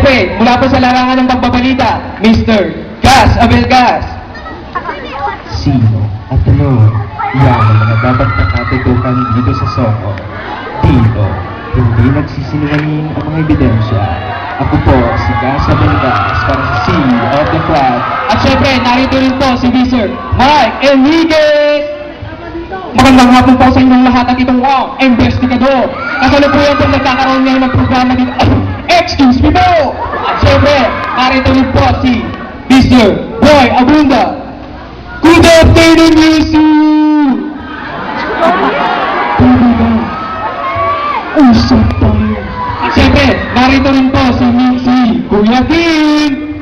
syempre, mula po sa larangan ng pagbabalita, Mr. Gas Abelgas. Sino at ano? Yan ang mga dapat nakatutukan dito sa Soko. Dito, hindi nagsisinungaling ang mga ebidensya. Ako po si Gas Abelgas para sa CEO of the Club. At syempre, narito rin po si Mr. Mike Enriquez. Magandang hapon po sa inyong lahat at itong investigador. Kasalukuyan po nagkakaroon ngayon ng programa dito. Excuse me po! At syempre, narito rin po si Mr. Boy Abunda. Good afternoon, Yusu! Usap tayo. At syempre, narito rin po si Kuya Kim.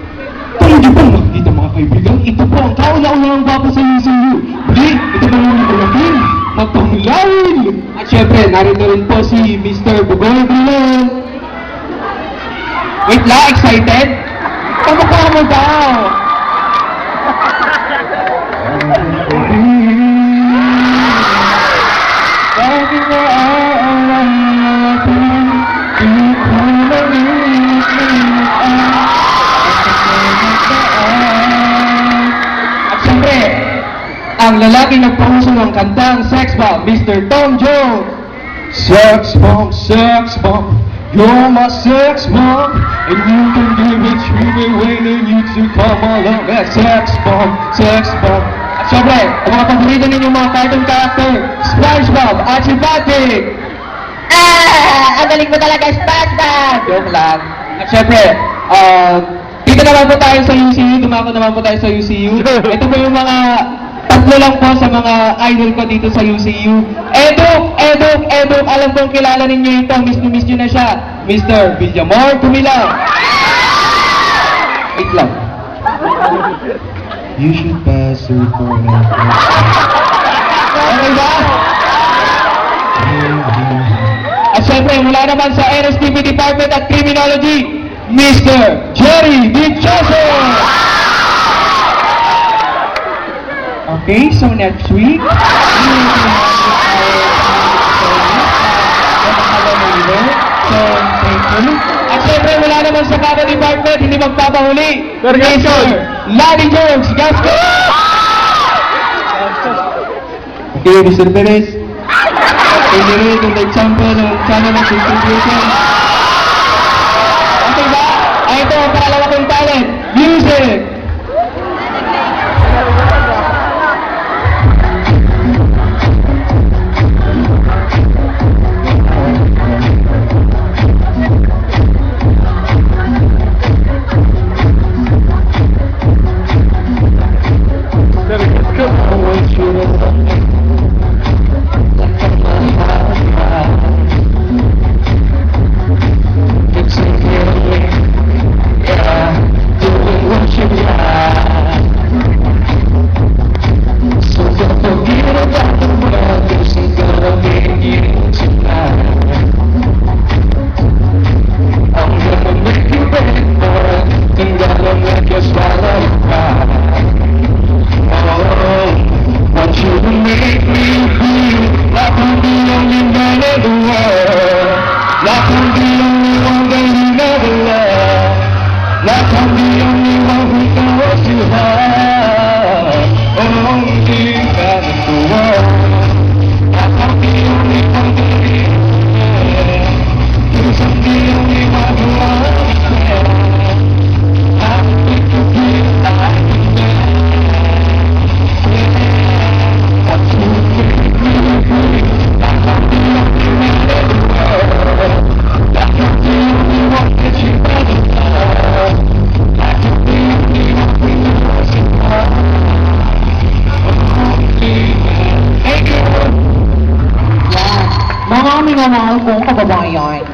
Pero di ba makikita mga kaibigan, ito po ang kauna-unang gwapo sa UCU. Hindi, ito po yung Kuya Kim. Magpangilawin! At syempre, narito rin po si Mr. Bugoy Bilon. Wait lang, excited? Pamukha mo daw! At syempre, ang lalaki nagpahuso ng kantang Sex Bomb, Mr. Tom Jones. Sex bomb, you're my sex bomb, and you can give it to me when you to come along. Sex bomb. At syempre, ang mga paborito ninyong mga cartoon character, SpongeBob at si Patrick. Ang galing mo talaga, SpongeBob! Joke lang. At syempre, dito naman po tayo sa UCU, dumako naman po tayo sa UCU. Ito po yung mga tatlo lang po sa mga idol ko dito sa UCU. Edok, alam kong kilala ninyo ito, miss nyo na siya. Mr. Villamor Tumilaw. Wait lang. You should pass the recording. Okay ba? At syempre, mula naman sa NSTP Department at Criminology, Mr. Jerry Dichoso! Okay, so next week, so, thank you. At syempre, mula naman sa Kata Department, hindi magpapahuli, Mr. Larry Jones, Gasco! Okay, Mr. Perez. Thank you rin kung nag-sample ng channel ng distribution. Okay ba? Ay, ito ang pangalawa kong talent, music! Mga minamahal kong kababayan.